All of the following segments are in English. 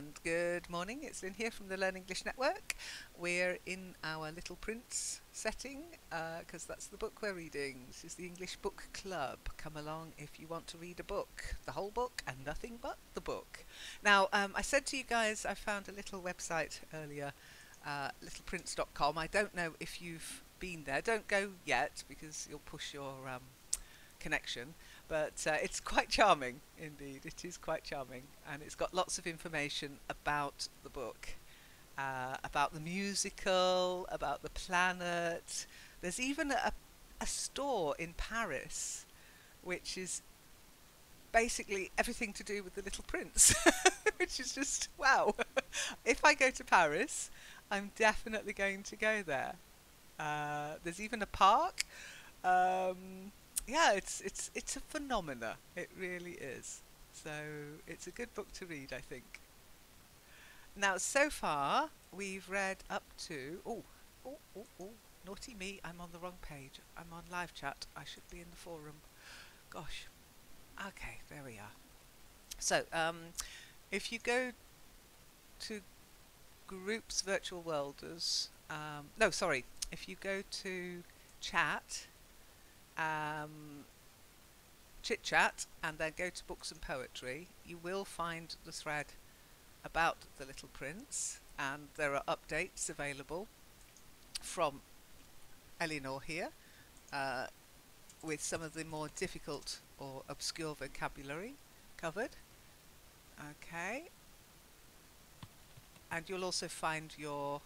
and good morning. It's Lynn here from the Learn English Network. We're in our Little Prince setting because that's the book we're reading. This is the English Book Club. Come along if you want to read a book, the whole book and nothing but the book. Now, I said to you guys I found a little website earlier, littleprince.com. I don't know if you've been there. Don't go yet because you'll push your connection, but it's quite charming indeed. It is quite charming, and it's got lots of information about the book, about the musical, about the planet. There's even a store in Paris which is basically everything to do with the Little Prince, which is just wow. If I go to Paris, I'm definitely going to go there. There's even a park. Yeah, it's a phenomena. It really is. So it's a good book to read, I think. Now, so far we've read up to naughty me! I'm on the wrong page. I'm on live chat. I should be in the forum. Gosh. Okay, there we are. So, if you go to Groups Virtual Worlders, no, sorry. If you go to chat. Chit Chat and then go to Books and Poetry, you will find the thread about the Little Prince, and there are updates available from Eleanor here with some of the more difficult or obscure vocabulary covered. Okay, and you'll also find your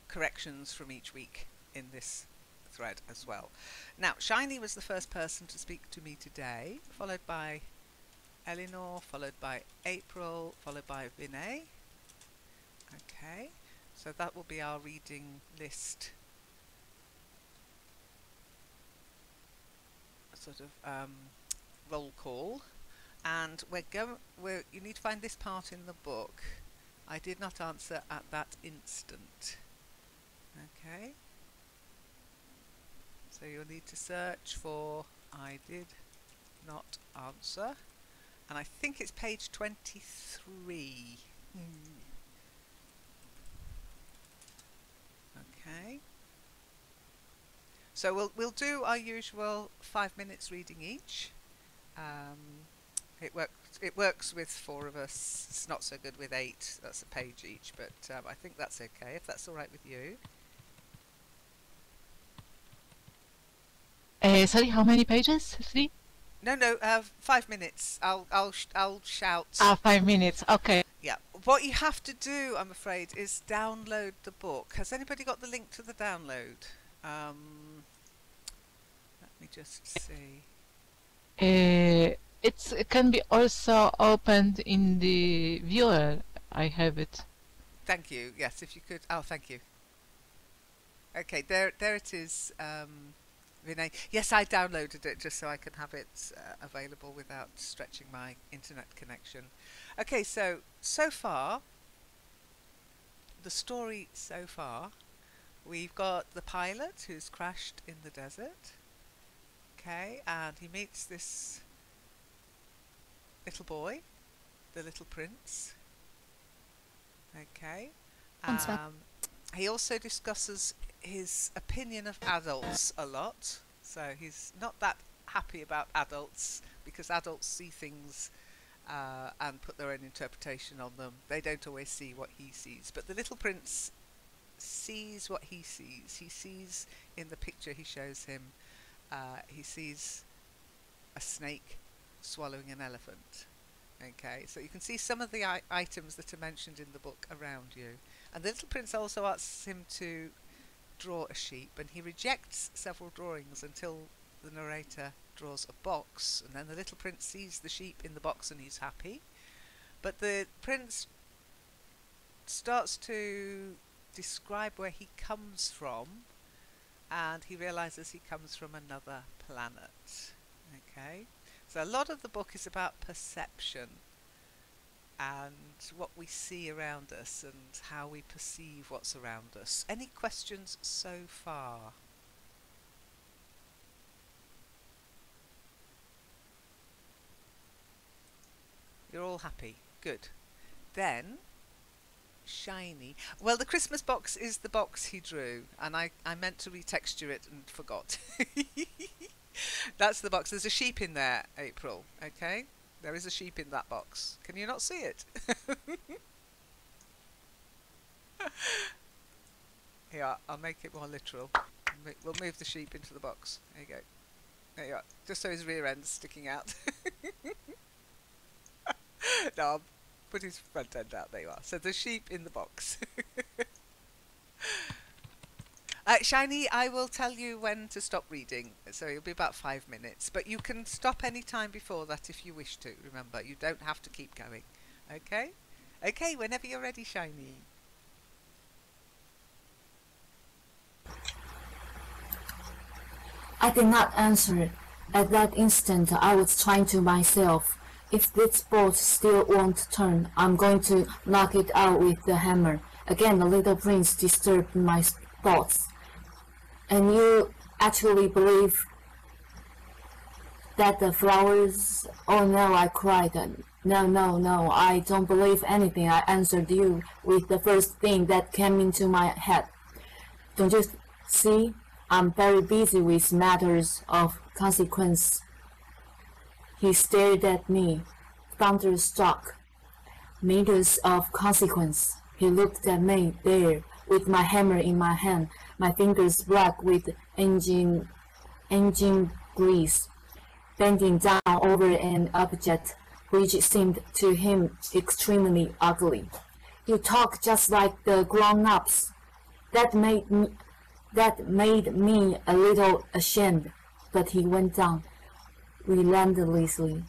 corrections from each week in this thread as well. Now, Shiny was the first person to speak to me today, followed by Eleanor, followed by April, followed by Vinay. Okay, so that will be our reading list, sort of roll call, and you need to find this part in the book. I did not answer at that instant. Okay. So you'll need to search for I did not answer, and I think it's page 23. Okay. So we'll do our usual 5 minutes reading each. It works with 4 of us. It's not so good with 8. That's a page each, but I think that's okay if that's all right with you. Sorry, how many pages? 3? No, 5 minutes. I'll shout. 5 minutes. Okay. Yeah. What you have to do, I'm afraid, is download the book. Has anybody got the link to the download? Let me just see. It can be also opened in the viewer. I have it. Thank you. Yes, if you could. Oh, thank you. Okay, there it is. Vinay. Yes, I downloaded it just so I can have it available without stretching my internet connection. Okay, so far, the story so far, we've got the pilot who's crashed in the desert. Okay, and he meets this little boy, the Little Prince. Okay. He also discusses his opinion of adults a lot. So he's not that happy about adults because adults see things and put their own interpretation on them. They don't always see what he sees. But the Little Prince sees what he sees. He sees in the picture he shows him, he sees a snake swallowing an elephant. Okay, so you can see some of the items that are mentioned in the book around you. And the Little Prince also asks him to draw a sheep, and he rejects several drawings until the narrator draws a box, and then the Little Prince sees the sheep in the box and he's happy. But the prince starts to describe where he comes from, and he realizes he comes from another planet. Okay, so a lot of the book is about perception and what we see around us and how we perceive what's around us. Any questions so far? You're all happy. Good. Then, Shiny. Well, the Christmas box is the box he drew, and I meant to retexture it and forgot. That's the box. There's a sheep in there, April. Okay? There is a sheep in that box. Can you not see it? Here, I'll make it more literal. We'll move the sheep into the box. There you go. There you are. Just so his rear end's sticking out. No, I'll put his front end out. There you are. So the sheep in the box. Shiny, I will tell you when to stop reading. So it'll be about 5 minutes. But you can stop any time before that if you wish to. Remember, you don't have to keep going. Okay? Okay, whenever you're ready, Shiny. I did not answer. At that instant, I was trying to myself, if this boat still won't turn, I'm going to knock it out with the hammer. Again, the little prince disturbed my thoughts. And you actually believe that the flowers... Oh no, I cried. No, I don't believe anything. I answered you with the first thing that came into my head. Don't you see? I'm very busy with matters of consequence. He stared at me, thunderstruck. Matters of consequence. He looked at me there, with my hammer in my hand, my fingers black with engine grease, bending down over an object which seemed to him extremely ugly. You talk just like the grown-ups. That made me a little ashamed, but he went on, relentlessly.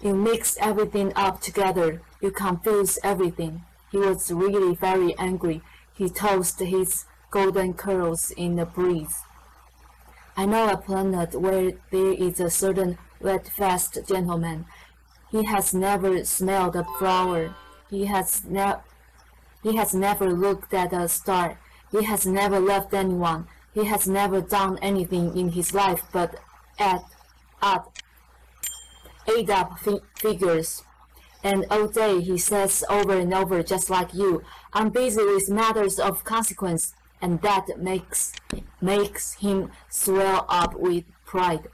You mix everything up together. You confuse everything. He was really very angry. He tossed his golden curls in the breeze. I know a planet where there is a certain red-faced gentleman. He has never smelled a flower. He has never looked at a star. He has never loved anyone. He has never done anything in his life but add up figures. And all day he says over and over, just like you, I'm busy with matters of consequence, and that makes him swell up with pride.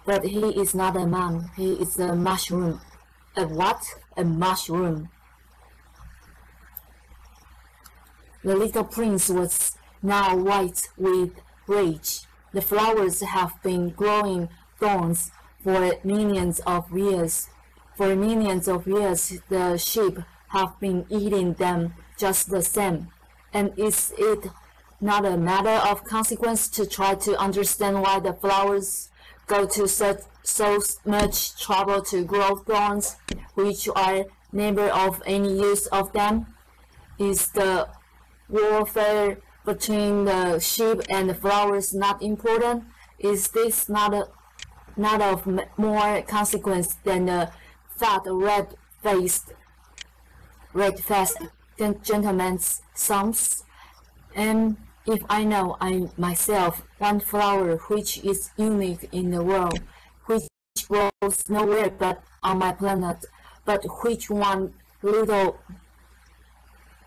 But he is not a man. He is a mushroom. A what? A mushroom. The little prince was now white with rage. The flowers have been growing thorns for millions of years. For millions of years, the sheep have been eating them just the same. And is it not a matter of consequence to try to understand why the flowers go to so much trouble to grow thorns, which are never of any use of them? Is the warfare between the sheep and the flowers not important? Is this not of more consequence than the fat red-faced gentleman's sons? And if I know myself one flower which is unique in the world, which grows nowhere but on my planet, but which one little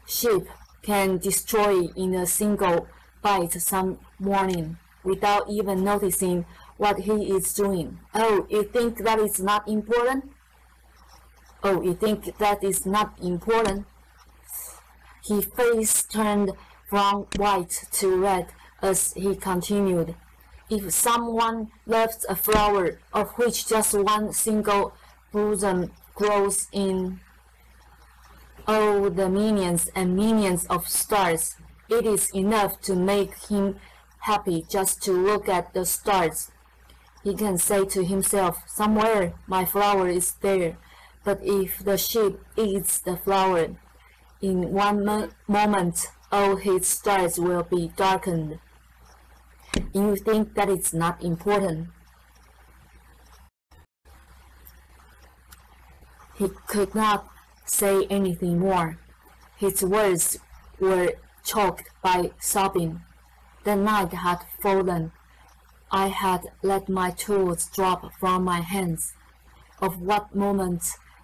sheep can destroy in a single bite some morning without even noticing what he is doing. Oh, you think that is not important? Oh, you think that is not important? His face turned from white to red as he continued. If someone loves a flower of which just one single blossom grows in all the millions and millions of stars, it is enough to make him happy just to look at the stars. He can say to himself, somewhere my flower is there. But if the sheep eats the flower, in one moment all his stars will be darkened. You think that it's not important? He could not say anything more. His words were choked by sobbing. The night had fallen. I had let my tools drop from my hands. Of what moment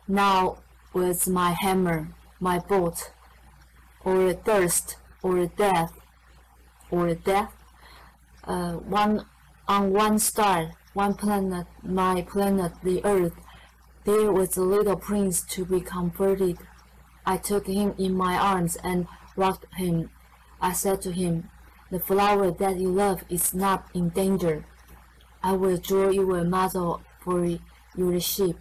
now was my hammer, my boat, or thirst, or death, one on one star, one planet, my planet, the earth, there was a little prince to be comforted. I took him in my arms and rocked him. I said to him, the flower that you love is not in danger. I will draw you a muzzle for your ship.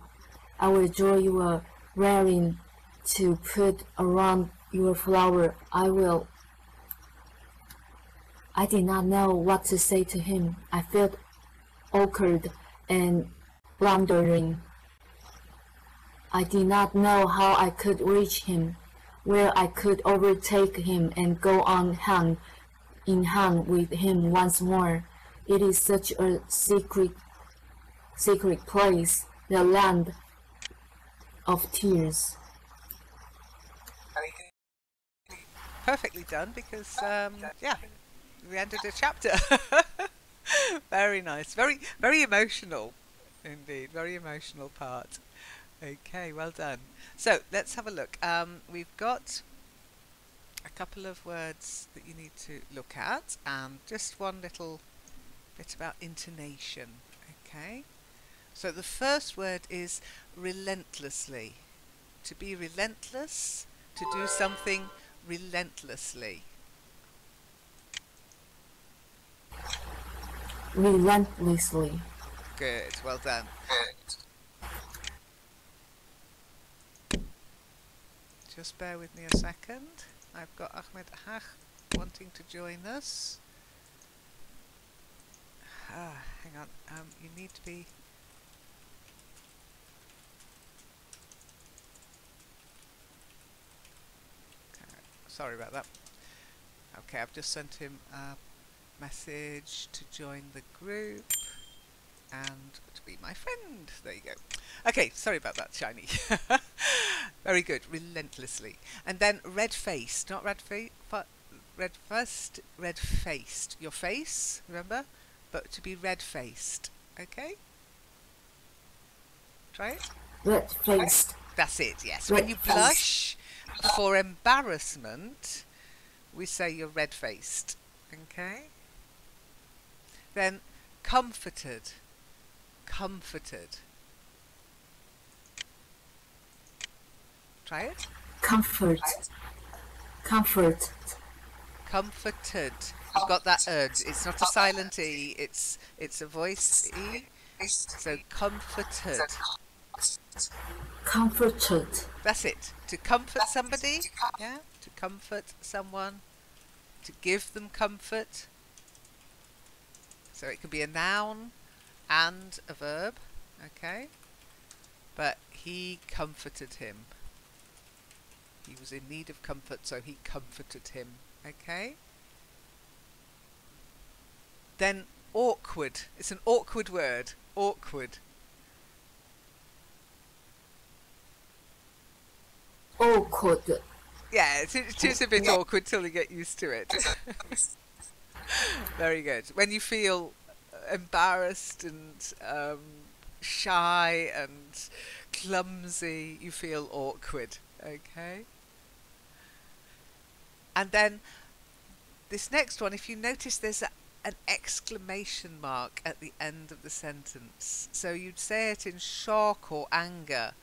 I will draw you a railing to put around your flower. I did not know what to say to him. I felt awkward and blundering. I did not know how I could reach him, where I could overtake him and go on hand in hand with him once more. It is such a secret place, the land of tears. Perfectly done, because yeah, we ended a chapter. Very nice, very emotional indeed, very emotional part. Okay, well done. So let's have a look. We've got a couple of words that you need to look at, and just one little bit about intonation. Okay, so the first word is relentlessly. To be relentless, to do something relentlessly. Relentlessly. Good, well done. Just bear with me a second. I've got Ahmed Hach wanting to join us. Hang on, you need to be... Sorry about that. Okay, I've just sent him a message to join the group and to be my friend. There you go. Okay, sorry about that, Shiny. Very good, relentlessly. And then red-faced, not red-faced, red-faced. Your face, remember? But to be red-faced, okay? Try it. Red-faced. That's it, yes. When you blush for embarrassment, we say you're red-faced, okay? Then comforted, comforted. Try it. Comfort. Comfort. Comforted. You've got that It's not a silent E. It's a voice E. So comforted. Comforted. That's it. To comfort somebody. Yeah. To comfort someone. To give them comfort. So it could be a noun and a verb. Okay. But he comforted him. He was in need of comfort, so he comforted him. Okay? Then awkward. It's an awkward word. Awkward. Awkward. Yeah, it is a bit awkward till you get used to it. Very good. When you feel embarrassed and shy and clumsy, you feel awkward. Okay? And then this next one, if you notice there's an exclamation mark at the end of the sentence. So you'd say it in shock or anger.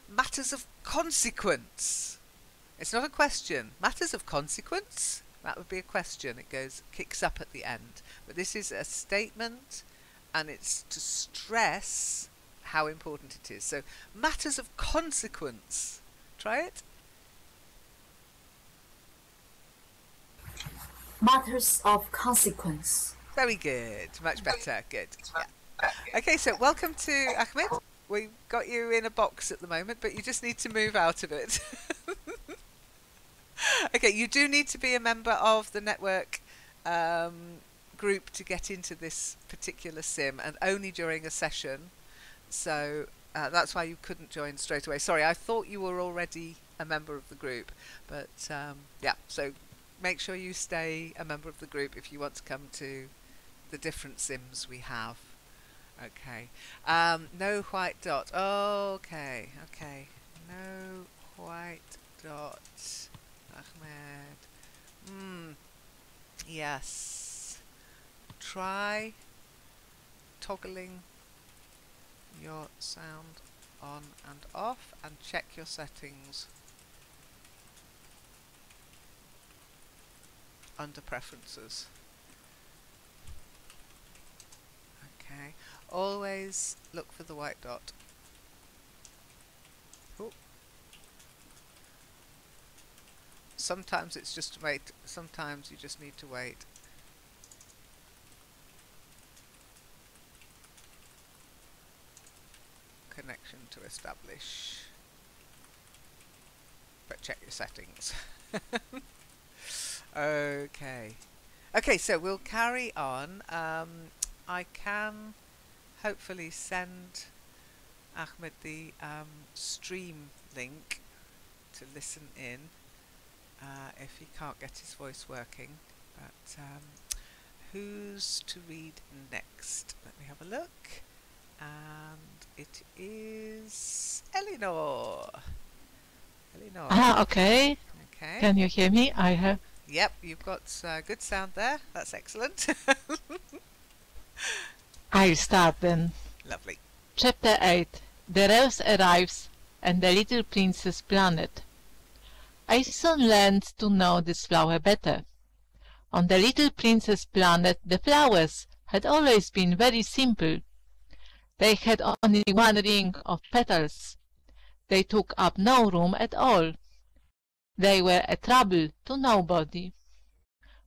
Matters of consequence. It's not a question. Matters of consequence? That would be a question. It kicks up at the end. But this is a statement, and it's to stress how important it is. So matters of consequence. Try it. Matters of consequence. Very good. Much better. Good. Yeah. Okay, so welcome to Ahmed. We've got you in a box at the moment, but you just need to move out of it. Okay, you do need to be a member of the network group to get into this particular sim, and only during a session. So that's why you couldn't join straight away. Sorry, I thought you were already a member of the group, but yeah, so make sure you stay a member of the group if you want to come to the different sims we have. Okay. No white dot. Oh, okay. Okay. No white dot. Ahmed. Yes. Try toggling your sound on and off and check your settings under preferences. Okay, always look for the white dot. Ooh. Sometimes it's just to wait, sometimes you just need to wait. Connection to establish. But check your settings. Okay. Okay, so we'll carry on. I can hopefully send Ahmed the stream link to listen in if he can't get his voice working. But who's to read next? Let me have a look. And it is Eleanor. Eleanor. Ah, okay. Okay. Can you hear me? I have. Yep, you've got good sound there. That's excellent. I'll start then. Lovely. Chapter 8. The rose arrives and the little princess planet. I soon learned to know this flower better. On the little princess planet the flowers had always been very simple. They had only one ring of petals. They took up no room at all. They were a trouble to nobody.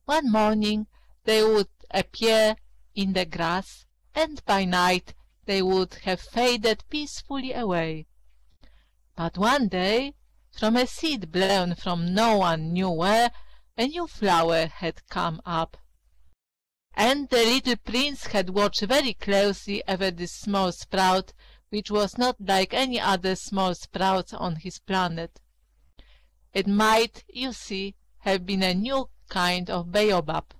One morning they would appear in the grass, and by night they would have faded peacefully away. But one day, from a seed blown from no one knew where, a new flower had come up. And the little prince had watched very closely over this small sprout, which was not like any other small sprouts on his planet. It might, you see, have been a new kind of baobab.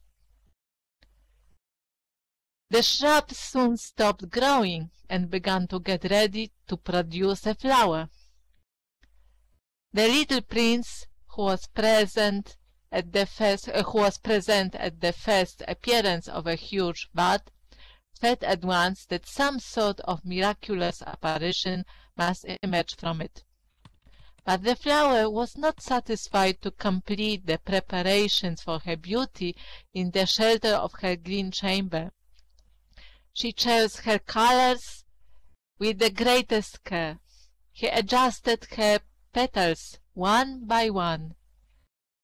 The shrub soon stopped growing and began to get ready to produce a flower. The little prince, who was present at the first appearance of a huge bud, felt at once that some sort of miraculous apparition must emerge from it. But the flower was not satisfied to complete the preparations for her beauty in the shelter of her green chamber. She chose her colors with the greatest care. She adjusted her petals one by one.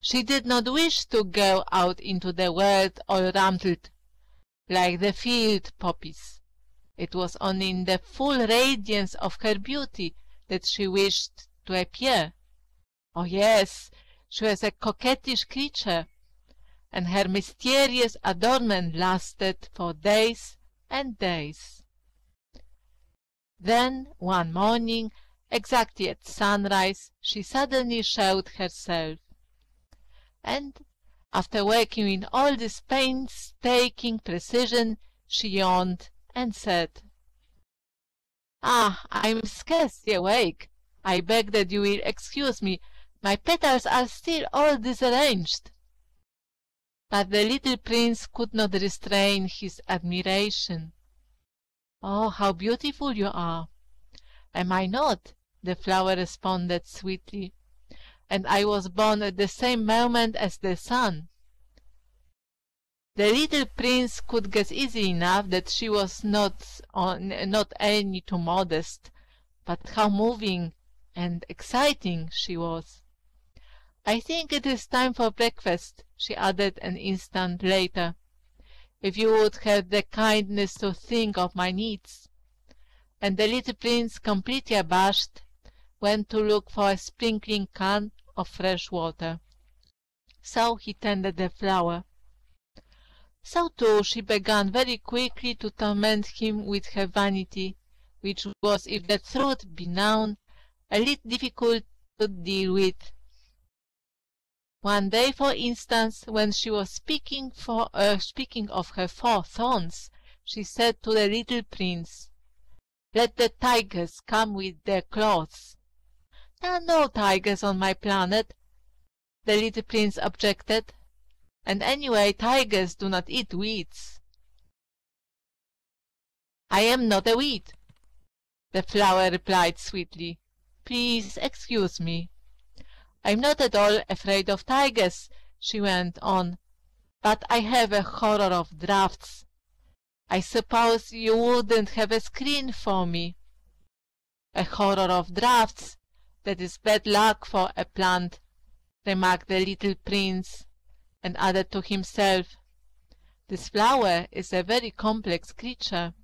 She did not wish to go out into the world all rumpled like the field poppies. It was only in the full radiance of her beauty that she wished to appear. Oh yes, she was a coquettish creature, and her mysterious adornment lasted for days and days. Then, one morning, exactly at sunrise, she suddenly showed herself. And, after working with all this painstaking precision, she yawned and said, "Ah, I'm scarcely awake. I beg that you will excuse me. My petals are still all disarranged." But the little prince could not restrain his admiration. "Oh, how beautiful you are!" "Am I not?" the flower responded sweetly. "And I was born at the same moment as the sun." The little prince could guess easily enough that she was not any too modest, but how moving and exciting she was. "I think it is time for breakfast," she added an instant later. "If you would have the kindness to think of my needs." And the little prince, completely abashed, went to look for a sprinkling can of fresh water. So he tended the flower. So too she began very quickly to torment him with her vanity, which was, if the truth be known, a little difficult to deal with. One day, for instance, when she was speaking of her 4 thorns, she said to the little prince, "Let the tigers come with their claws." There are no tigers on my planet, the little prince objected. And anyway, tigers do not eat weeds. I am not a weed, the flower replied sweetly. Please excuse me. I'm not at all afraid of tigers, she went on, but I have a horror of drafts. I suppose you wouldn't have a screen for me. A horror of drafts, that is bad luck for a plant, remarked the little prince, and added to himself, this flower is a very complex creature.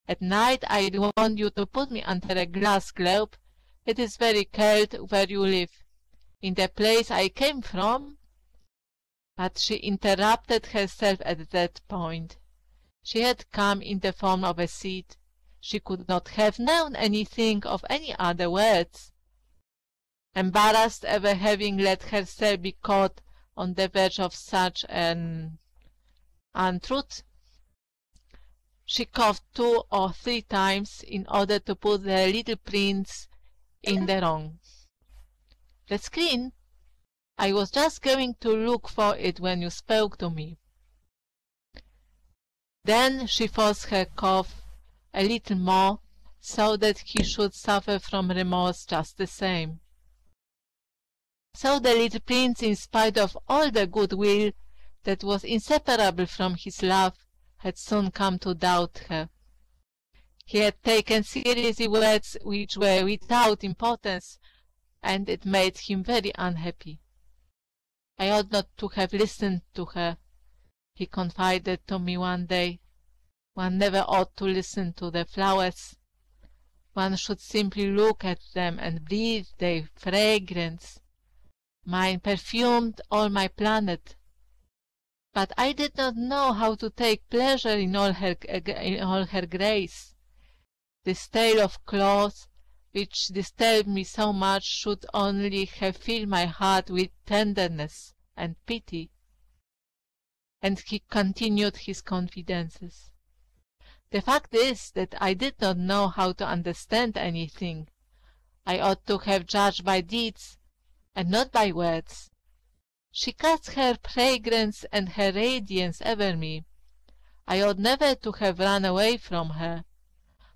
At night I want you to put me under a glass globe. It is very cold where you live. In the place I came from. But she interrupted herself at that point. She had come in the form of a seed. She could not have known anything of any other words. Embarrassed over having let herself be caught on the verge of such an untruth, she coughed 2 or 3 times in order to put the little prince in the wrong. The screen? I was just going to look for it when you spoke to me. Then she forced her cough a little more, so that he should suffer from remorse just the same. So the little prince, in spite of all the goodwill that was inseparable from his love, had soon come to doubt her. He had taken seriously words which were without importance, and it made him very unhappy. I ought not to have listened to her, he confided to me one day. One never ought to listen to the flowers. One should simply look at them and breathe their fragrance. Mine perfumed all my planet. But I did not know how to take pleasure in all her grace. This tale of claws, which disturbed me so much, should only have filled my heart with tenderness and pity. And he continued his confidences. The fact is that I did not know how to understand anything. I ought to have judged by deeds, and not by words. She cast her fragrance and her radiance over me. I ought never to have run away from her.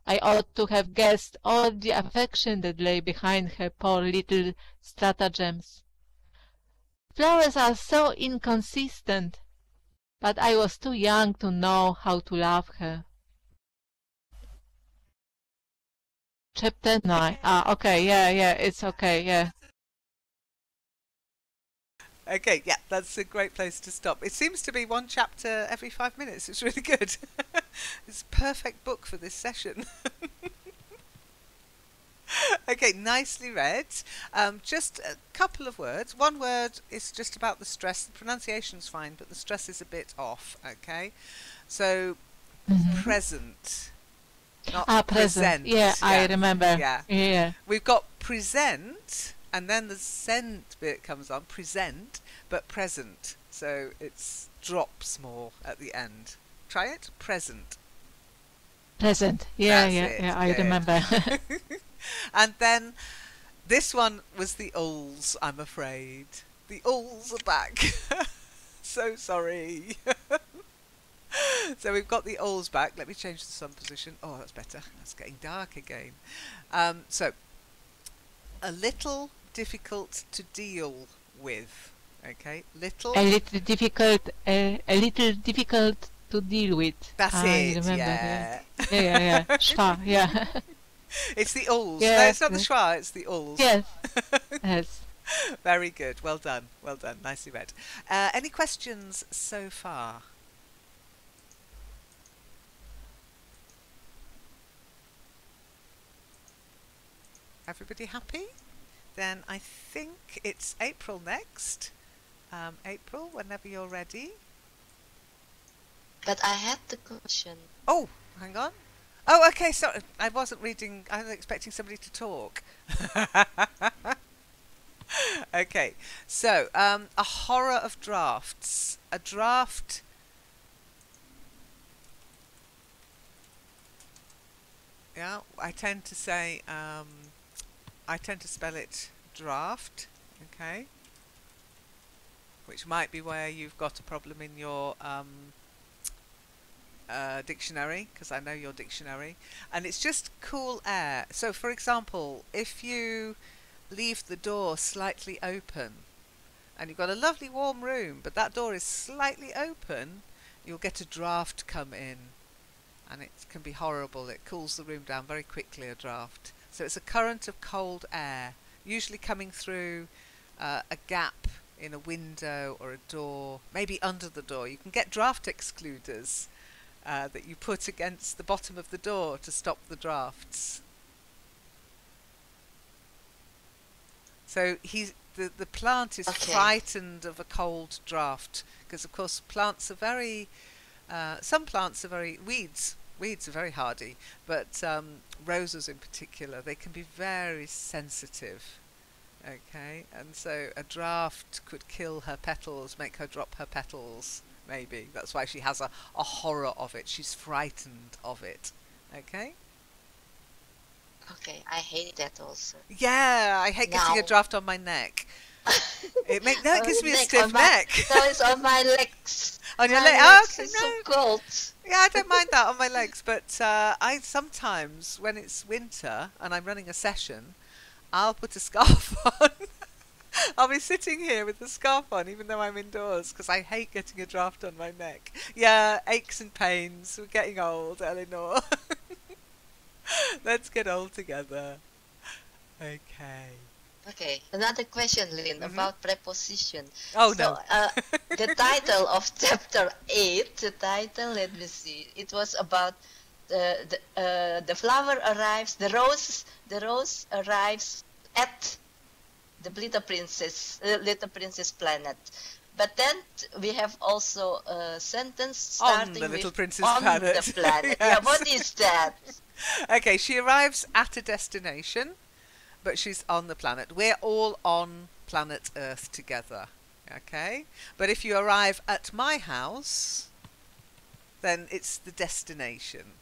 I ought to have guessed all the affection that lay behind her poor little stratagems. Flowers are so inconsistent, but I was too young to know how to love her. Chapter 9. Okay, yeah, it's okay, yeah. Okay, yeah, that's a great place to stop. It seems to be 1 chapter every 5 minutes. It's really good. It's a perfect book for this session. Okay, nicely read. Just a couple of words. One word is just about the stress. The pronunciation's fine, but the stress is a bit off, okay? So, present. Not present. Yeah, I remember. Yeah. We've got present, and then the sent bit comes on, present, but present. So it drops more at the end. Try it. Present. Present. Yeah, I remember. And then this one was the Ulls, I'm afraid. The Ulls are back. So sorry. So we've got the Ulls back. Let me change the sun position. Oh, that's better. It's getting dark again. So, a little difficult to deal with. Okay, little. A little difficult to deal with. That's it. Remember, yeah. Yeah. Schwa, yeah. It's the Ulls. Yes. No, it's not the schwa. It's the Ulls. Yes. Yes. Very good. Well done. Well done. Nicely read. Any questions so far? Everybody happy? Then I think it's April next. April, whenever you're ready. But I had the question. Oh, hang on. Oh, okay, sorry. I wasn't reading. I was expecting somebody to talk. Okay, so a horror of drafts. A draft. Yeah, I tend to say I tend to spell it draft, okay? Which might be where you've got a problem in your dictionary, because I know your dictionary. And it's just cool air. So, for example, if you leave the door slightly open, and you've got a lovely warm room, but that door is slightly open, you'll get a draft come in. And it can be horrible. It cools the room down very quickly, a draft. So it's a current of cold air, usually coming through a gap in a window or a door, maybe under the door. You can get draft excluders that you put against the bottom of the door to stop the drafts. So the plant is frightened of a cold draft, because of course plants are very some plants are very weeds are very hardy, but roses in particular, they can be very sensitive. Okay, and so a draft could kill her petals, make her drop her petals, maybe. That's why she has a horror of it. She's frightened of it. Okay? Okay, I hate that also. Yeah, I hate getting a draft on my neck. It gives me a stiff neck. neck. No, it's on my legs. On your legs? Oh, okay, it's no. so cold. Yeah, I don't mind that on my legs, but I sometimes, when it's winter and I'm running a session, I'll put a scarf on. I'll be sitting here with the scarf on, even though I'm indoors, because I hate getting a draft on my neck. Yeah, aches and pains. We're getting old, Eleanor. Let's get old together. Okay. Okay, another question, Lynn, about preposition. Oh, so, no. The title of chapter 8, let me see, it was about the flower arrives, the rose arrives at the little princess planet. But then we have also a sentence starting on the little with princess on planet. the planet. Yes. Yeah, what is that? Okay, she arrives at a destination, but she's on the planet. We're all on planet Earth together. Okay? But if you arrive at my house, then it's the destination.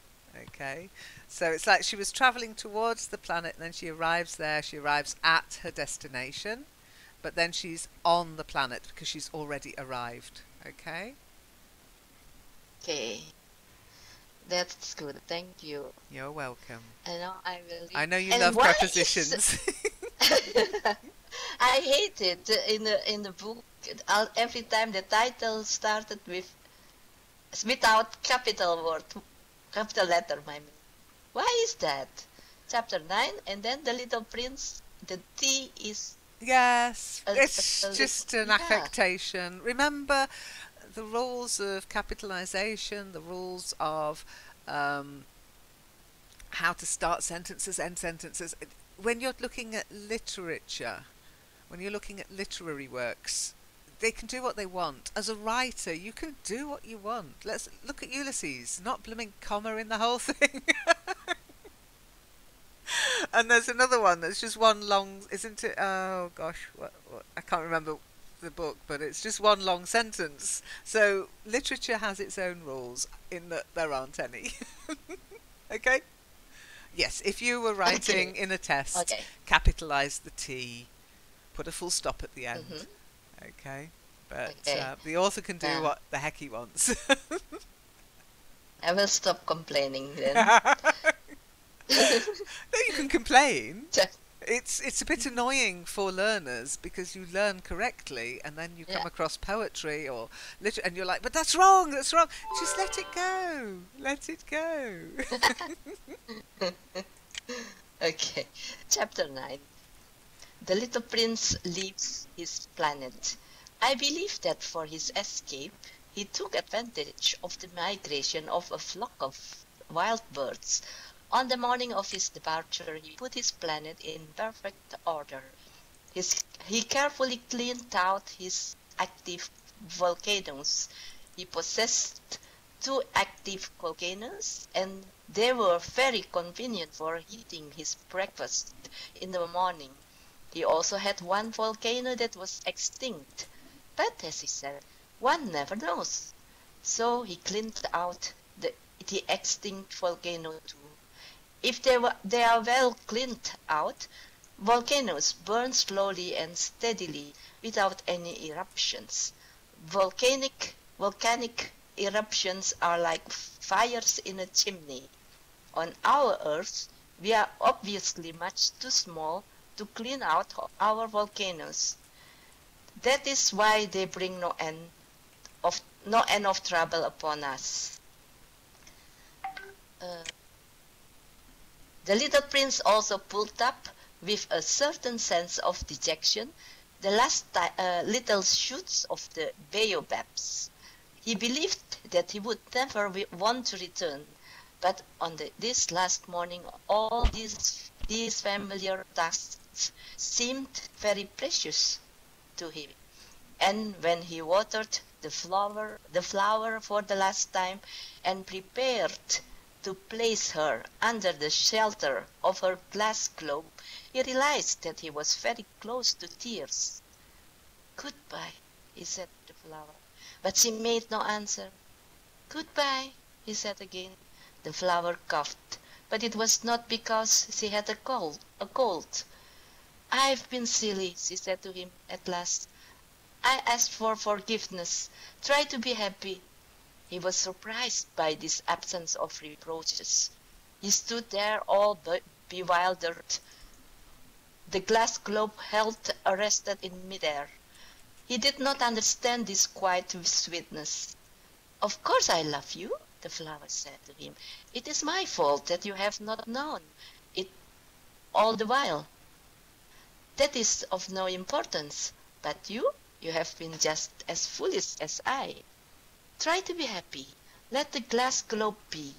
Okay? So it's like she was travelling towards the planet, and then she arrives there, she arrives at her destination, but then she's on the planet because she's already arrived. Okay? Okay. That's good. Thank you. You're welcome. I know you love prepositions. I hate it in the book. Every time the title started without capital letter. Why is that? Chapter 9, and then the Little Prince. The T is. Yes, it's just an affectation. Remember the rules of capitalization, the rules of how to start sentences, end sentences. When you're looking at literature, when you're looking at literary works, they can do what they want. As a writer, you can do what you want. Let's look at Ulysses, not blooming comma in the whole thing. And there's another one that's just one long, isn't it? Oh gosh, what I can't remember the book, but it's just one long sentence. So literature has its own rules in that there aren't any. Okay? Yes, if you were writing in a test, capitalize the T, put a full stop at the end. Okay? But the author can do what the heck he wants. I will stop complaining then. No, you can complain. It's a bit annoying for learners because you learn correctly and then you come across poetry or literature and you're like, but that's wrong. Just let it go. Let it go. Okay, chapter 9. The little prince leaves his planet. I believe that for his escape, he took advantage of the migration of a flock of wild birds. On the morning of his departure, he put his planet in perfect order. He carefully cleaned out his active volcanoes. He possessed 2 active volcanoes, and they were very convenient for heating his breakfast in the morning. He also had 1 volcano that was extinct, but as he said, one never knows. So he cleaned out the extinct volcano too. If they are well cleaned out, Volcanoes burn slowly and steadily without any eruptions. Volcanic eruptions are like fires in a chimney. On our Earth, we are obviously much too small to clean out our volcanoes. That is why they bring no end of trouble upon us. The little prince also pulled up, with a certain sense of dejection, the last little shoots of the baobabs. He believed that he would never want to return, but on this last morning all these familiar tasks seemed very precious to him. And when he watered the flower for the last time and prepared to place her under the shelter of her glass globe, he realized that he was very close to tears. "Goodbye," he said to the flower, but she made no answer. "Goodbye," he said again. The flower coughed, but it was not because she had a cold. "I've been silly," she said to him at last. "I asked for forgiveness. Try to be happy." He was surprised by this absence of reproaches. He stood there all bewildered, the glass globe held arrested in midair. He did not understand this quiet sweetness. "Of course I love you," the flower said to him. "It is my fault that you have not known it all the while. That is of no importance. But you have been just as foolish as I. Try to be happy. Let the glass globe be.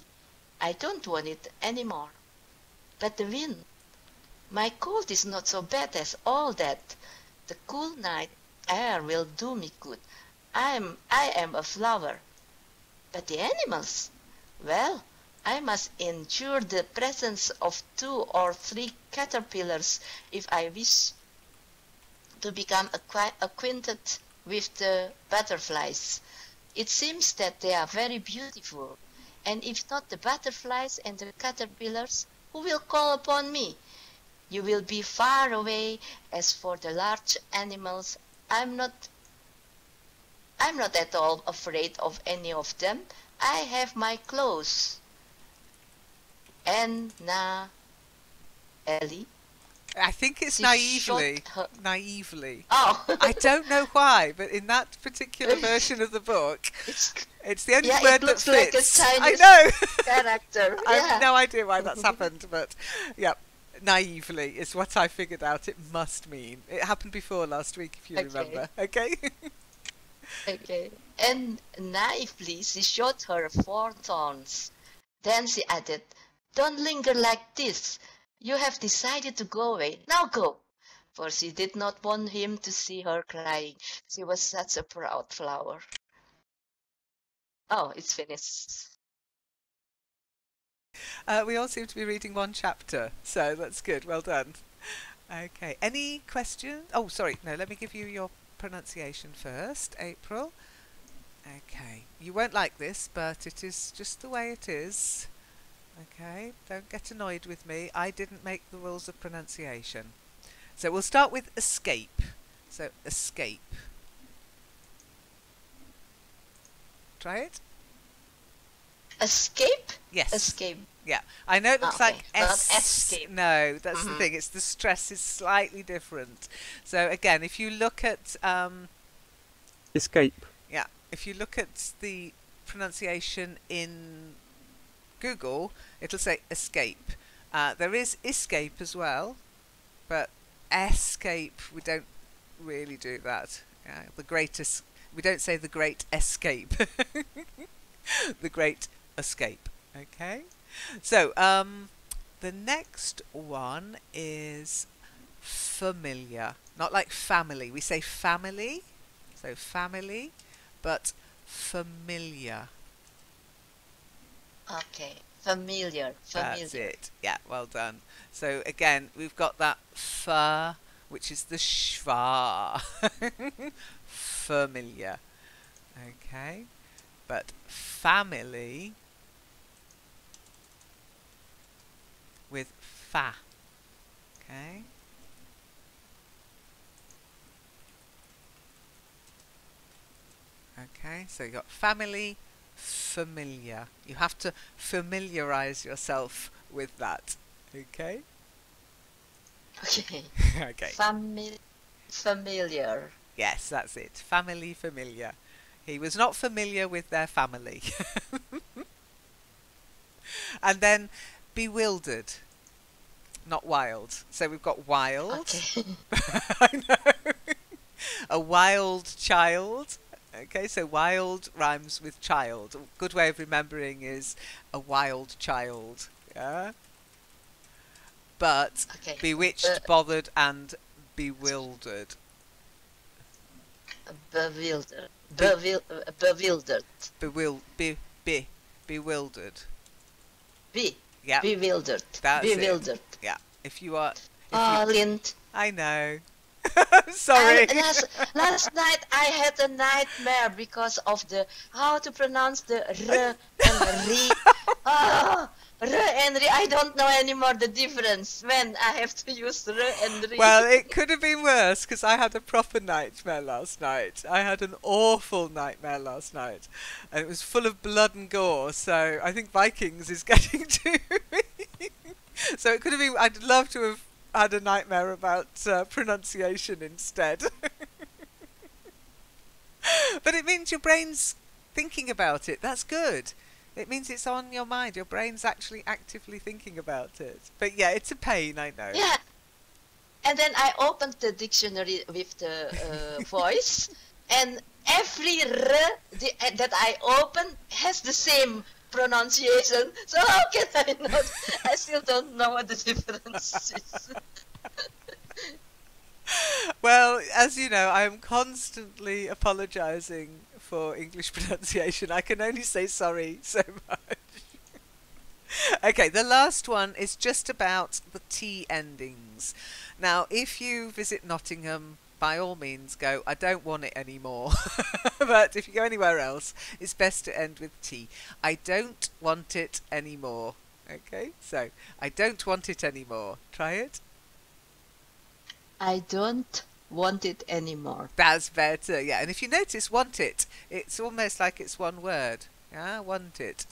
I don't want it any more. But the wind, my cold is not so bad as all that. The cool night air will do me good. I am a flower. But the animals, well, I must endure the presence of 2 or 3 caterpillars if I wish to become acquainted with the butterflies. It seems that they are very beautiful, and if not the butterflies and the caterpillars, who will call upon me? You will be far away. As for the large animals, I'm not at all afraid of any of them. I have my clothes." And now, Ellie? I think it's She naively. shot her- Naively. Oh, I don't know why, but in that particular version of the book, it's the only yeah, word it looks that like a fits. I Chinese know. character. I Yeah. have no idea why that's happened, but yeah, naively is what I figured out it must mean. It happened before last week, if you Okay. remember. Okay. Okay. And naively she showed her 4 thorns. Then she added, "Don't linger like this. You have decided to go away. Now go." For she did not want him to see her crying. She was such a proud flower. Oh, it's finished. We all seem to be reading one chapter, so that's good. Well done. Okay. Any questions? Oh, sorry. No, let me give you your pronunciation first, April. Okay. You won't like this, but it is just the way it is. Okay. Don't get annoyed with me. I didn't make the rules of pronunciation. So we'll start with escape. So escape. Try it. Escape? Yes. Escape. Yeah, I know it looks Okay, like not escape. No, that's the thing. It's the stress is slightly different. So again, if you look at Escape. yeah, if you look at the pronunciation in Google, it'll say escape. There is escape as well, but escape we don't really do that. We don't say the great escape. The great escape. Okay. So, the next one is familiar. Not like family. We say family. So family, but familiar. Okay. Familiar. That's it. Yeah, well done. So again, we've got that fa, which is the schwa. Familiar. Okay. But family with fa. Okay. Okay, so you got family, familiar. You have to familiarize yourself with that. Okay? Okay. Okay. Familiar. Yes, that's it. Family, familiar. He was not familiar with their family. And then bewildered, not wild. So we've got wild. Okay. I know. A wild child. Okay, so wild rhymes with child. A good way of remembering is a wild child. Yeah. But Okay. bewitched, bothered, and bewildered. Bewildered. Be- Bewildered. Bewildered. Be. Yeah. Bewildered. That's it. Bewildered. Yeah. If you are. Oh, Lind. I know. Sorry. Last night I had a nightmare because of the how to pronounce the r and re. Oh, r and re. I don't know anymore the difference when I have to use r and re. Well, it could have been worse because I had a proper nightmare last night. I had an awful nightmare last night, and it was full of blood and gore. So I think Vikings is getting to me. So it could have been. I'd love to have had a nightmare about pronunciation instead. But it means your brain's thinking about it. That's good. It means it's on your mind. Your brain's actually actively thinking about it. But yeah, it's a pain, I know. Yeah. And then I opened the dictionary with the voice, and every r that I open has the same pronunciation. So how can I know? I still don't know what the difference is. Well, as you know, I am constantly apologising for English pronunciation. I can only say sorry so much. Okay, the last one is just about the T endings. Now, if you visit Nottingham, by all means go, I don't want it anymore. But if you go anywhere else, it's best to end with T. I don't want it anymore. Okay, so I don't want it anymore. Try it. I don't want it anymore. That's better, yeah. And if you notice want it, it's almost like it's one word. Yeah, want it.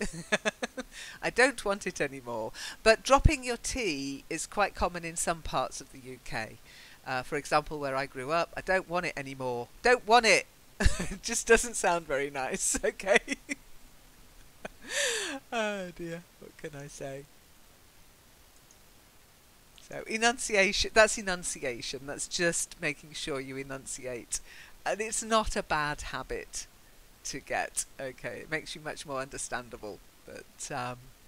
I don't want it anymore. But dropping your T is quite common in some parts of the UK. For example, where I grew up, I don't want it anymore. Don't want it. It just doesn't sound very nice, okay? Oh dear, what can I say? So enunciation, that's just making sure you enunciate. And it's not a bad habit to get, okay? It makes you much more understandable. But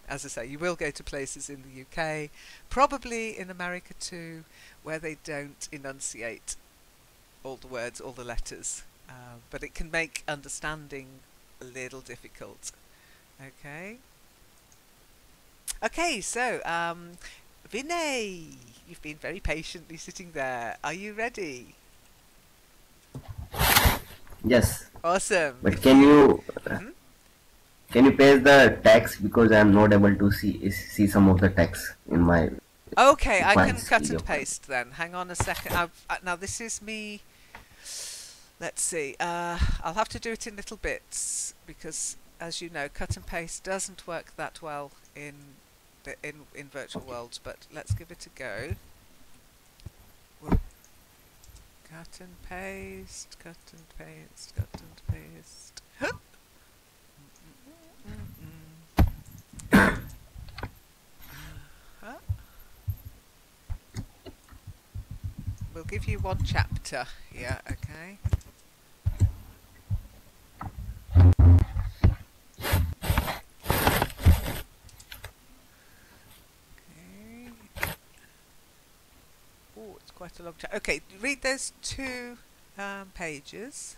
as I say, you will go to places in the UK, probably in America too, where they don't enunciate all the words, all the letters. But it can make understanding a little difficult. Okay? Okay, so Vinay, you've been very patiently sitting there. Are you ready? Yes. Awesome. But can you paste the text, because I am not able to see some of the text in my. Okay, I can files cut video. and paste then. Hang on a second. Now this is me. Let's see. I'll have to do it in little bits because, as you know, cut and paste doesn't work that well in virtual worlds. But let's give it a go. Cut and paste. Cut and paste. Cut and paste. We'll give you one chapter. Yeah, okay. Oh, it's quite a long chapter. Okay, read those two pages.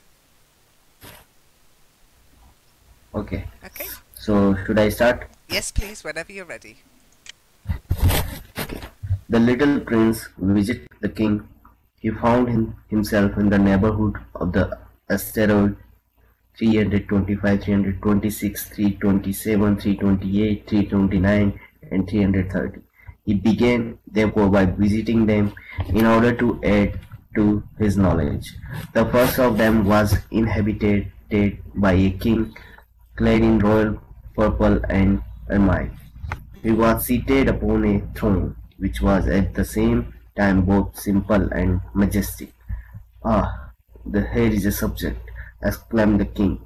Okay. Okay. So should I start? Yes, please, whenever you're ready. The little prince visited the king. He found himself in the neighborhood of the asteroid 325, 326, 327, 328, 329, and 330. He began, therefore, by visiting them in order to add to his knowledge. The first of them was inhabited visited by a king clad in royal purple and ermine. He was seated upon a throne, which was at the same time both simple and majestic. "Ah, here is a subject," exclaimed the king,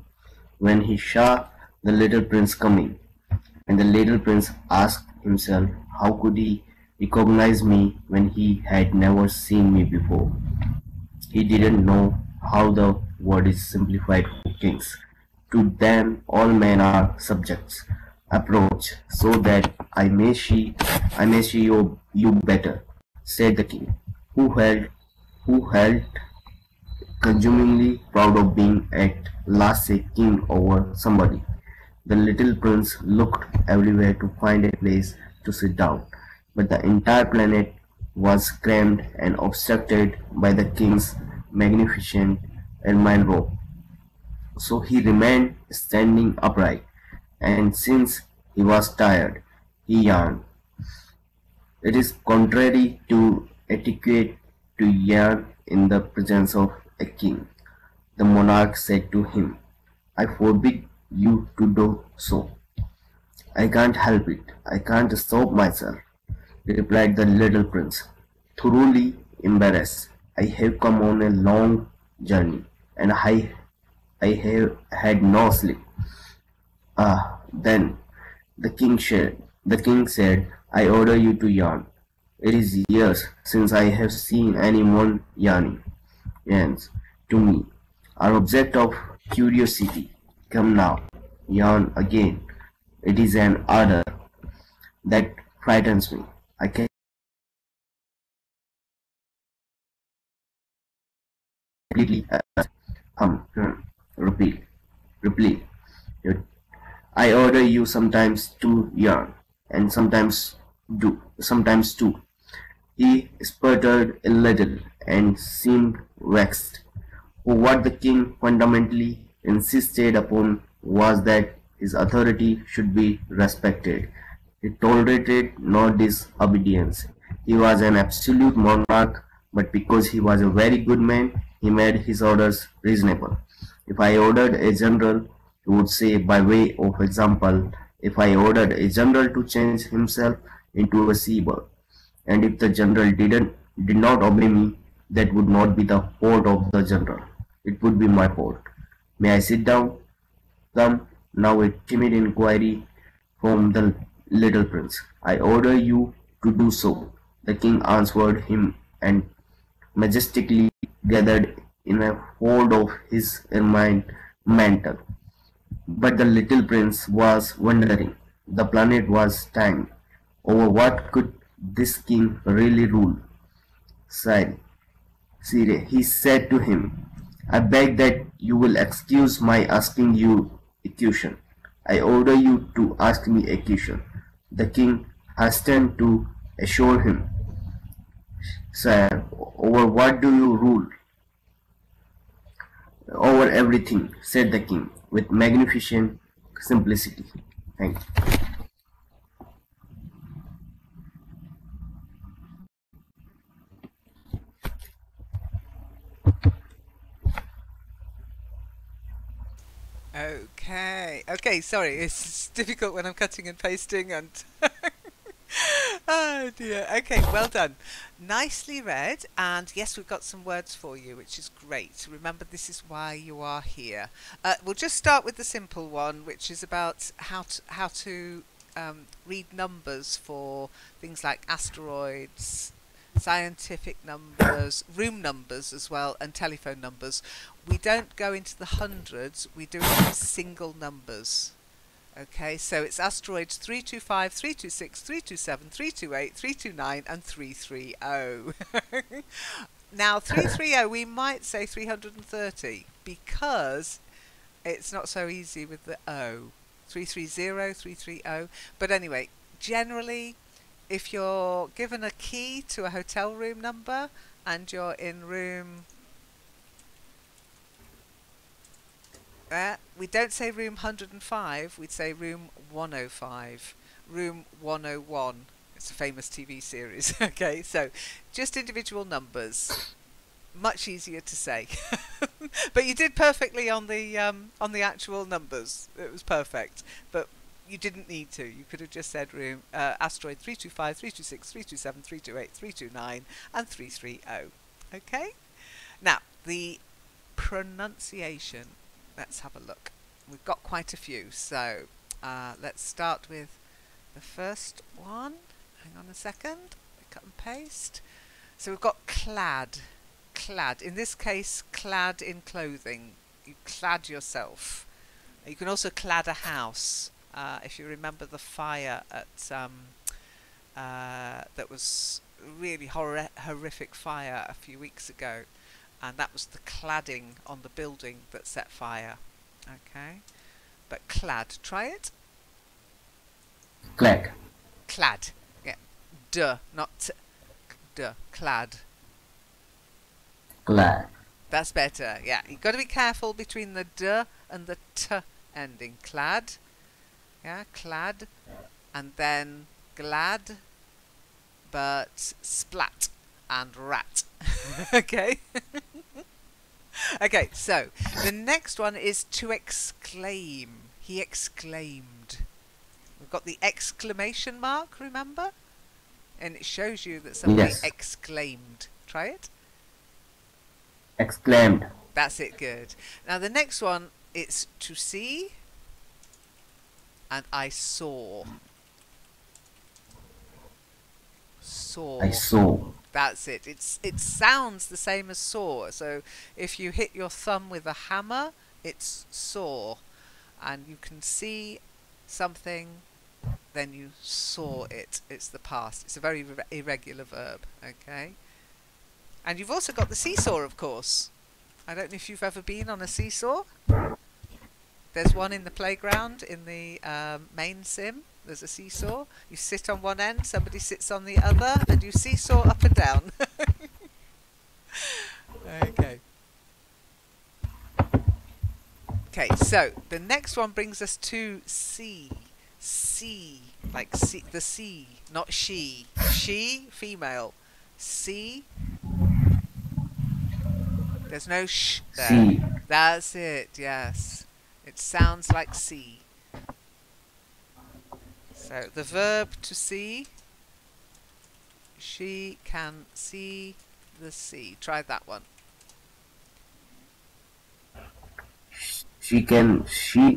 when he saw the little prince coming. And the little prince asked himself how could he recognize me when he had never seen me before. He didn't know how the word is simplified for kings. To them all men are subjects. "Approach, so that I may see you better," said the king, who felt consumingly proud of being at last a king over somebody. The little prince looked everywhere to find a place to sit down, but the entire planet was crammed and obstructed by the king's magnificent ermine robe. So he remained standing upright, and since he was tired, he yawned. It is contrary to etiquette to yawn in the presence of a king, the monarch said to him. "I forbid you to do so." "I can't help it. I can't stop myself," replied the little prince, thoroughly embarrassed. "I have come on a long journey, and I have had no sleep." "Ah, then," the king said, "I order you to yawn. It is years since I have seen anyone yawning. Yawns, to me, are object of curiosity. Come now, yawn again. It is an ardor that frightens me. I can completely repeat, repeat. I order you sometimes to yawn, and sometimes too. He sputtered a little and seemed vexed. For what the king fundamentally insisted upon was that his authority should be respected. He tolerated no disobedience. He was an absolute monarch, but because he was a very good man, he made his orders reasonable. If I ordered a general, he would say by way of example, if I ordered a general to change himself into a seabird, and if the general did not obey me, that would not be the fault of the general. It would be my fault. "May I sit down?" "Come now," a timid inquiry from the little prince. "I order you to do so," the king answered him, and majestically gathered in a fold of his ermine mantle. But the little prince was wondering. The planet was dying. Over what could this king really rule? Sire, he said to him, "I beg that you will excuse my asking you a question. I order you to ask me a question." The king hastened to assure him, "Sire, over what do you rule?" "Over everything," said the king, with magnificent simplicity. Thank you. Okay, sorry, it's difficult when I'm cutting and pasting and oh dear. Okay, well done. Nicely read, and yes, we've got some words for you, which is great. Remember, this is why you are here. We'll just start with the simple one, which is about how to read numbers for things like asteroids, scientific numbers, room numbers as well, and telephone numbers. We don't go into the hundreds, we do it in single numbers. Okay, so it's asteroids 325, 326, 327, 328, 329 and 330. Now 330 we might say 330 because it's not so easy with the O. 330, 330. But anyway, generally if you're given a key to a hotel room number and you're in room, we don't say room 105, we'd say room 105, room 101. It's a famous TV series. Okay, so just individual numbers, much easier to say. But you did perfectly on the actual numbers. It was perfect. But you didn't need to. You could have just said room asteroid 325, 326, 327, 328, 329, and 330. Okay? Now, the pronunciation. Let's have a look. We've got quite a few. So, let's start with the first one. Hang on a second. Cut and paste. So we've got clad. Clad. In this case, clad in clothing. You clad yourself. You can also clad a house. If you remember the fire at that was really horrific fire a few weeks ago, and that was the cladding on the building that set fire. Okay, but clad. Try it. Clad. Clad. Yeah. Duh, not t. Duh. Clad. Clad. That's better. Yeah, you've got to be careful between the d and the t ending. Clad. Yeah, clad. And then glad, but splat and rat. Okay. Okay, so the next one is to exclaim. He exclaimed. We've got the exclamation mark, remember? And it shows you that somebody exclaimed. Try it. Exclaimed. That's it, good. Now the next one, it's to see. And I saw. Saw. I saw. That's it. It sounds the same as saw. So if you hit your thumb with a hammer, it's saw. And you can see something, then you saw it. It's the past. It's a very irregular verb. Okay. And you've also got the seesaw, of course. I don't know if you've ever been on a seesaw. There's one in the playground in the main sim. There's a seesaw. You sit on one end, somebody sits on the other, and you seesaw up and down. Okay. Okay, so the next one brings us to see. See, like see, the sea, not she. She, female. See. There's no sh there. See. That's it, yes. It sounds like see. So the verb to see. She can see the sea. Try that one. She can see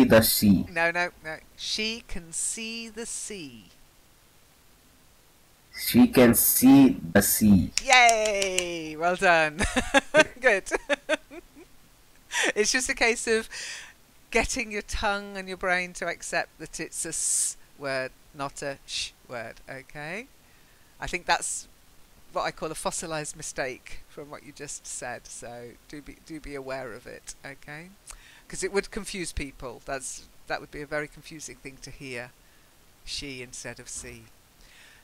the sea. No. She can see the sea. She can see the sea. Yay! Well done. Good. It's just a case of getting your tongue and your brain to accept that it's a s word, not a sh word. Okay? I think that's what I call a fossilized mistake from what you just said. So do be aware of it. Okay? Because it would confuse people. That would be a very confusing thing to hear. She instead of see.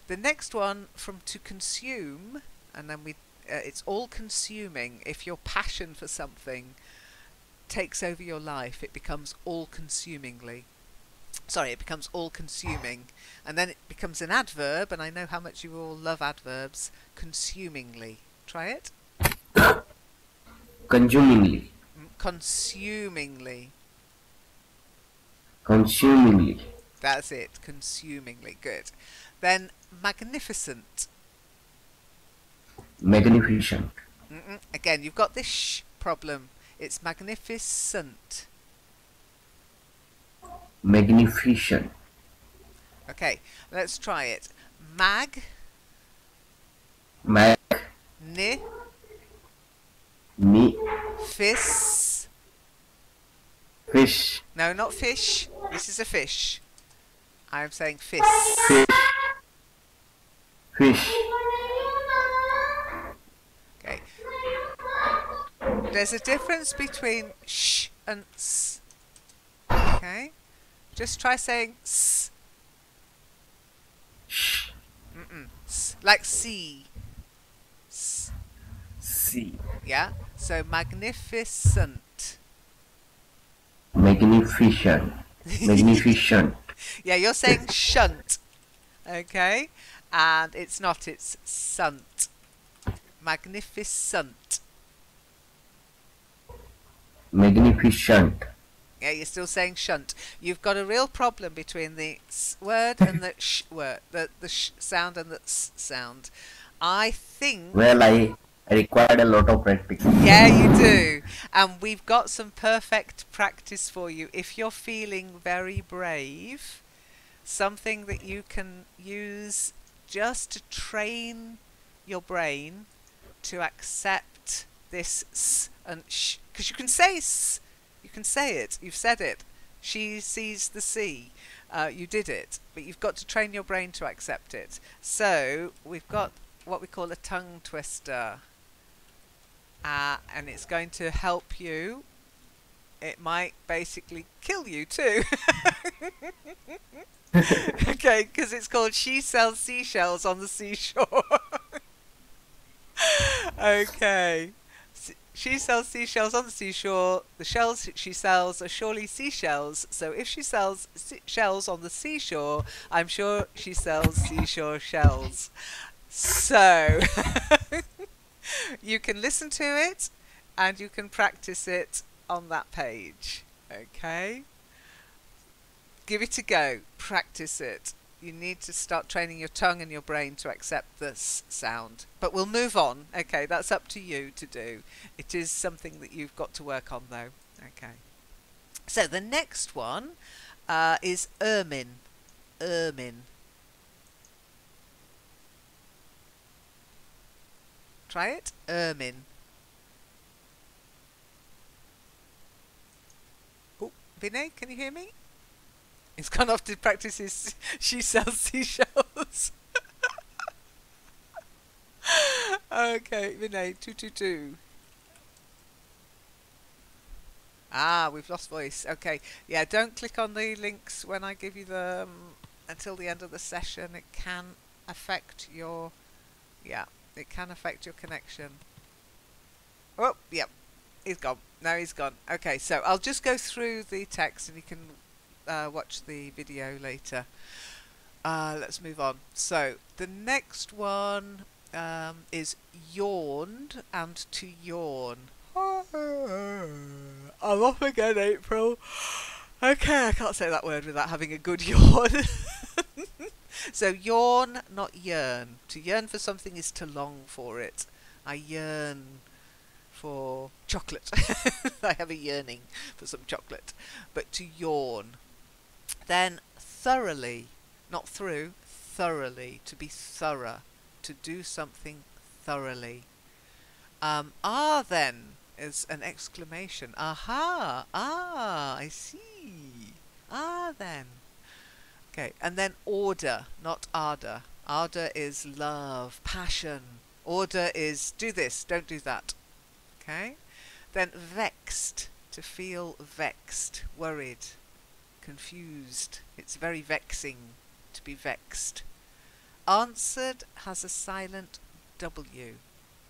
The next one, from to consume, and then it's all consuming. If your passion for something takes over your life, it becomes all consumingly. Sorry, it becomes all consuming, and then it becomes an adverb, and I know how much you all love adverbs. Consumingly. Try it. Consumingly. Consumingly. Consumingly. That's it. Consumingly. Good. Then magnificent. Magnificent. Again, you've got this sh problem. It's magnificent. Magnificent. Okay, let's try it. Mag. Mag. Ni. Ni. Fis. Fish. No, not fish. This is a fish. I'm saying fis. Fish. Fish. Okay. There's a difference between sh and s. Okay. Just try saying s. Sh. S. Like see. S. Sea. Yeah. So magnificent. Magnificent. Magnificent. Yeah, you're saying shunt. Okay. And it's not. It's sunt. Magnificent. magnificent. Yeah, you're still saying shunt. You've got a real problem between the s word and the sh word, the sh sound and the s sound. I think. Well, I required a lot of practice. Yeah, you do. And we've got some perfect practice for you. If you're feeling very brave, something that you can use just to train your brain to accept this s and sh, because you can say s, you can say it, you've said it. She sees the sea. You did it, but you've got to train your brain to accept it. So we've got what we call a tongue twister. And it's going to help you. It might basically kill you too. Okay, because it's called She Sells Seashells on the Seashore. Okay. She sells seashells on the seashore. The shells she sells are surely seashells. So if she sells shells on the seashore, I'm sure she sells seashore shells. So you can listen to it and you can practice it on that page. Okay? Give it a go. Practice it. You need to start training your tongue and your brain to accept this sound. But we'll move on. Okay, that's up to you to do. It is something that you've got to work on though. Okay. So the next one is ermine. Ermine. Try it. Ermine. Oh, Vinay, can you hear me? He's gone off to practice his She Sells Seashells. Okay, Vinay, 222. Ah, we've lost voice. Okay, yeah, don't click on the links when I give you them until the end of the session. It can affect your, yeah, it can affect your connection. Oh, yep, he's gone. Now he's gone. Okay, so I'll just go through the text and you can watch the video later. Let's move on. So the next one is yawned and to yawn. I'm off again, April. Okay, I can't say that word without having a good yawn. So yawn, not yearn. To yearn for something is to long for it. I yearn for chocolate. I have a yearning for some chocolate. But to yawn. Then thoroughly, not through, thoroughly, to be thorough, to do something thoroughly. Then is an exclamation. Aha, I see. Then. Okay, and then order, not ardour. Ardour is love, passion. Order is do this, don't do that. Okay? Then vexed, to feel vexed, worried, confused. It's very vexing to be vexed. Answered has a silent W.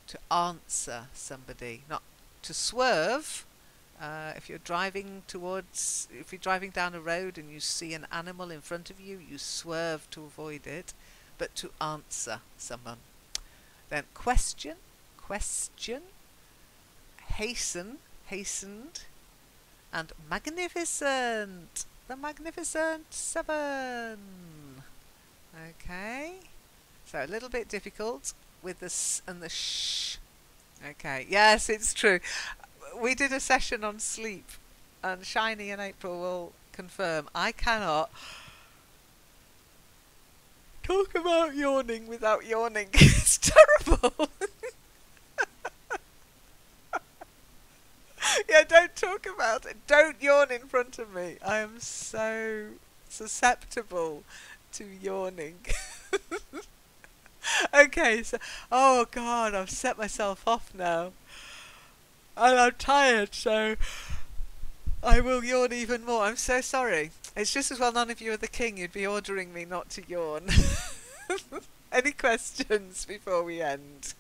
To answer somebody, not to swerve. If you're driving down a road and you see an animal in front of you, you swerve to avoid it. But to answer someone. Then question, hasten, hastened, and magnificent, the Magnificent Seven. Okay, so a little bit difficult with the s and the sh. Okay, yes, it's true. We did a session on sleep, and Shiny and April will confirm. I cannot talk about yawning without yawning. It's terrible. Yeah, don't talk about it. Don't yawn in front of me. I am so susceptible to yawning. Okay, so, oh God, I've set myself off now. And I'm tired, so I will yawn even more. I'm so sorry. It's just as well none of you are the king. You'd be ordering me not to yawn. Any questions before we end?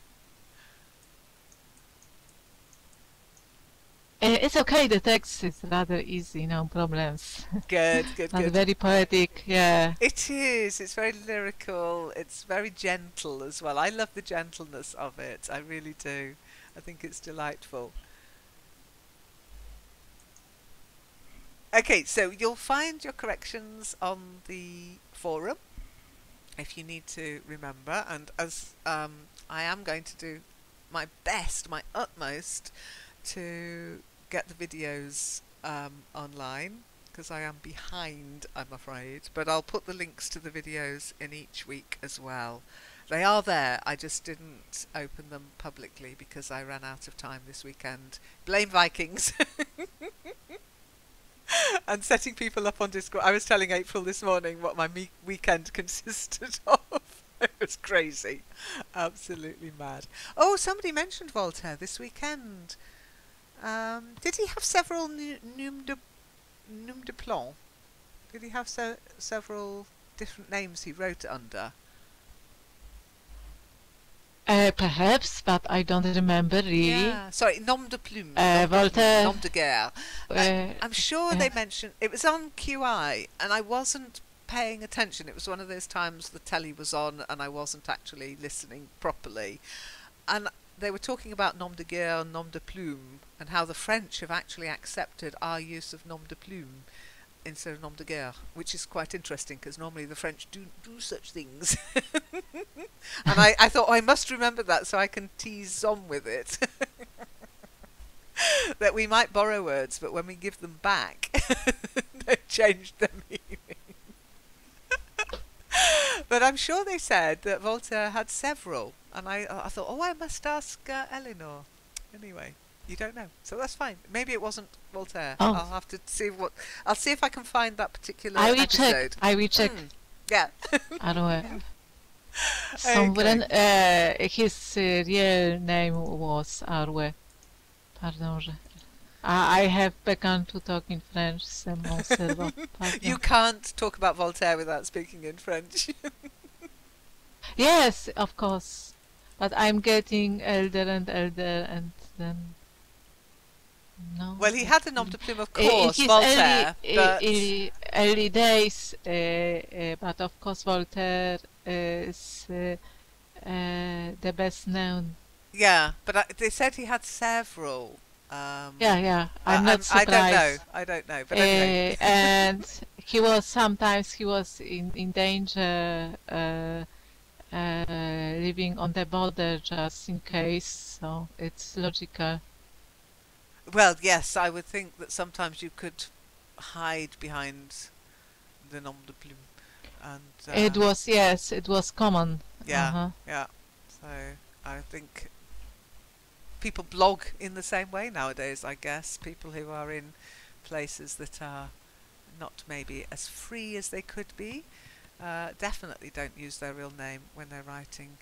It's okay, the text is rather easy, no problems. Good, good, And good. very poetic, yeah. It is. It's very lyrical. It's very gentle as well. I love the gentleness of it. I really do. I think it's delightful. Okay, so you'll find your corrections on the forum if you need to remember, and as I am going to do my best, my utmost, to get the videos online, because I am behind, I'm afraid, but I'll put the links to the videos in each week as well. They are there, I just didn't open them publicly because I ran out of time this weekend. Blame Vikings! And setting people up on Discord. I was telling April this morning what my weekend consisted of. It was crazy. Absolutely mad. Oh, somebody mentioned Voltaire this weekend. Did he have several nom de plomb? Did he have several different names he wrote under? Perhaps, but I don't remember really. Yeah, sorry, nom de plume. Voltaire. Nom de guerre. I'm sure they mentioned it was on QI, and I wasn't paying attention. It was one of those times the telly was on, and I wasn't actually listening properly. And they were talking about nom de guerre, nom de plume, and how the French have actually accepted our use of nom de plume instead of nom de guerre, which is quite interesting because normally the French do such things. And I thought, I must remember that so I can tease on with it. That we might borrow words, but when we give them back, they've changed their meaning. But I'm sure they said that Voltaire had several, and I thought, oh, I must ask Eleanor. Anyway, you don't know, so that's fine. Maybe it wasn't Voltaire. Oh. I'll have to see I'll see if I can find that particular I will episode. check. I will check. Yeah. Arwe. Someone, his real name was Arwe. Pardon. I have begun to talk in French, c'est mon cerveau. You can't talk about Voltaire without speaking in French. Yes, of course. But I'm getting elder and then no. Well, he had a nom de plume, of In course, his Voltaire. But early days, but of course Voltaire is the best known. yeah, but they said he had several. Yeah, I'm not surprised. I don't know. But anyway. And he was in danger, living on the border just in case. So it's logical. Well, yes, I would think that sometimes you could hide behind the nom de plume. And It was common. yeah, yeah. So I think people blog in the same way nowadays, I guess. People who are in places that are not maybe as free as they could be definitely don't use their real name when they're writing.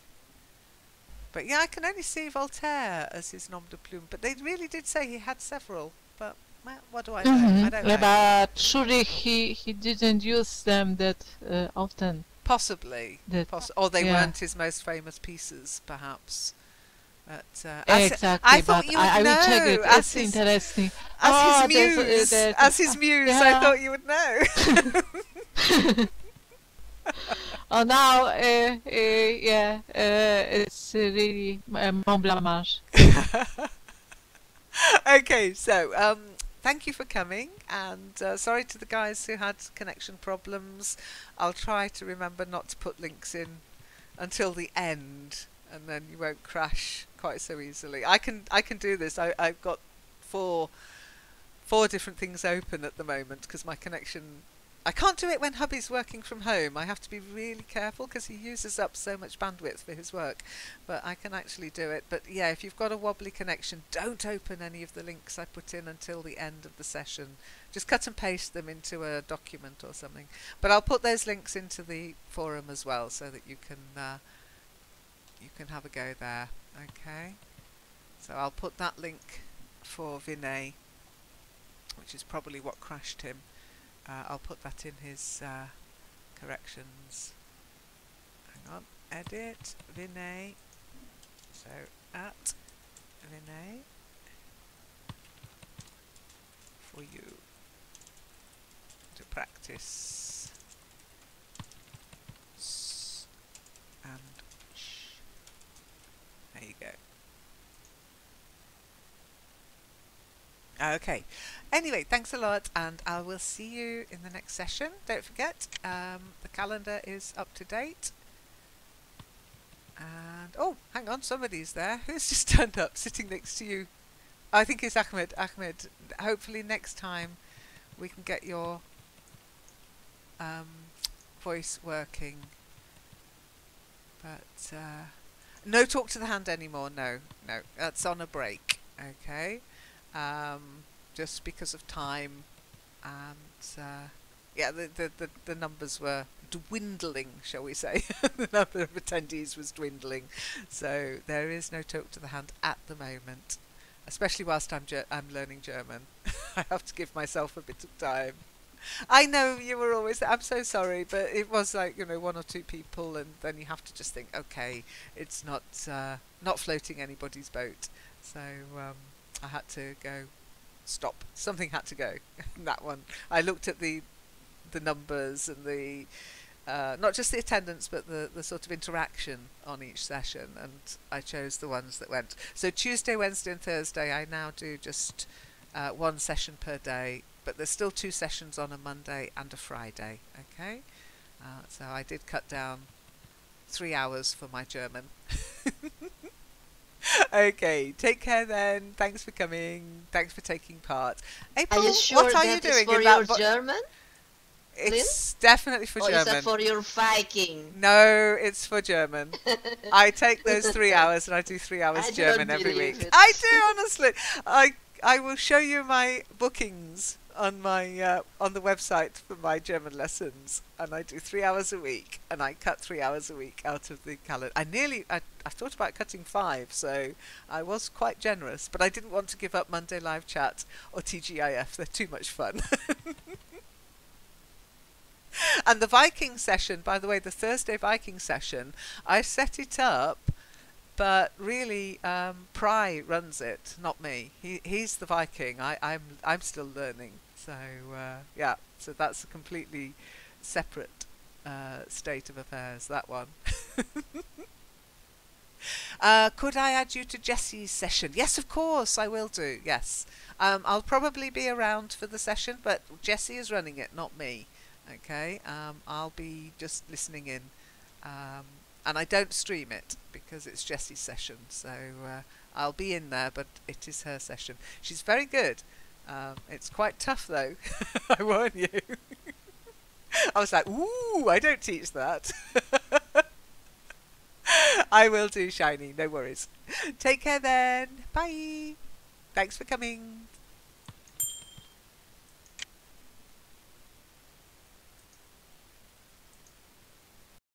But yeah, I can only see Voltaire as his nom de plume. But they really did say he had several. But well, what do I know? I don't know. But surely he didn't use them that often. Possibly. Or they yeah. weren't his most famous pieces, perhaps. But, Exactly, I thought but you would I will check it. know. It's interesting. As his muse, I yeah. thought you would know. Oh, now, yeah, it's really Mont Blanc. Okay, so thank you for coming, and sorry to the guys who had connection problems. I'll try to remember not to put links in until the end, and then you won't crash quite so easily. I can do this. I've got four different things open at the moment because my connection. I can't do it when hubby's working from home. I have to be really careful because he uses up so much bandwidth for his work. But I can actually do it. But yeah, if you've got a wobbly connection, don't open any of the links I put in until the end of the session. Just cut and paste them into a document or something. But I'll put those links into the forum as well so that you can have a go there. Okay. So I'll put that link for Vinay, which is probably what crashed him. I'll put that in his corrections. Hang on, edit, Vinay. So at Vinay for you to practice and sh. There you go. Okay. Anyway, thanks a lot, and I will see you in the next session. Don't forget, the calendar is up to date. And oh, hang on, somebody's there. Who's just turned up, sitting next to you? I think it's Ahmed. Ahmed, hopefully next time we can get your voice working. But no talk to the hand anymore. No, that's on a break. Okay, just because of time, and yeah, the numbers were dwindling, shall we say? The number of attendees was dwindling, so there is no talk to the hand at the moment. Especially whilst I'm learning German, I have to give myself a bit of time. I know you were always there. I'm so sorry, but it was like, you know, one or two people, and then you have to just think, okay, it's not floating anybody's boat. So I had to go stop. Something had to go. That one. I looked at the numbers and the not just the attendance, but the sort of interaction on each session, and I chose the ones that went. So Tuesday, Wednesday and Thursday I now do just one session per day, but there's still 2 sessions on a Monday and a Friday. Okay, so I did cut down 3 hours for my German. Okay, take care then. Thanks for coming. Thanks for taking part. April, Are you sure what are that you is doing for in your that German? It's definitely for Or German. is that for your Viking? No, it's for German. I take those 3 hours and I do 3 hours I German don't every believe week. it. I do, honestly. I will show you my bookings on my on the website for my German lessons, and I do 3 hours a week, and I cut 3 hours a week out of the calendar. I thought about cutting 5, so I was quite generous, but I didn't want to give up Monday Live Chat or TGIF. They're too much fun. And the Viking session, by the way, the Thursday Viking session, I set it up, but really Pry runs it, not me. He's the Viking. I'm still learning. So yeah, so that's a completely separate state of affairs, that one. Could I add you to Jessie's session? Yes, of course, I will do. Yes, I'll probably be around for the session, but Jessie is running it, not me. Okay, I'll be just listening in, and I don't stream it because it's Jessie's session, so I'll be in there, but it is her session. She's very good. It's quite tough though. I warn you. I was like, ooh, I don't teach that. I will do, Shiny, no worries. Take care then. Bye. Thanks for coming.